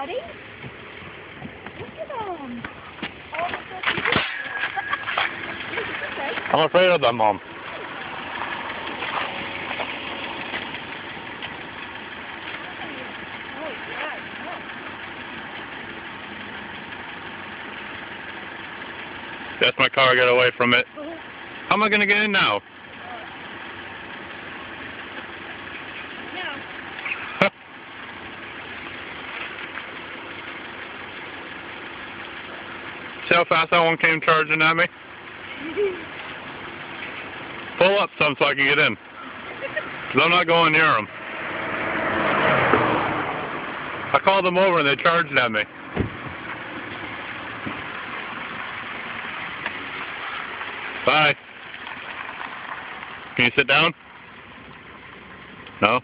buddy. Look at them. Oh, they're so cute. Okay. I'm afraid of them, Mom. Oh, yeah. That's my car. Get away from it. How am I going to get in now? No. See how fast that one came charging at me? Pull up some so I can get in. Because I'm not going near them. I called them over and they charged at me. Bye. Can you sit down? No?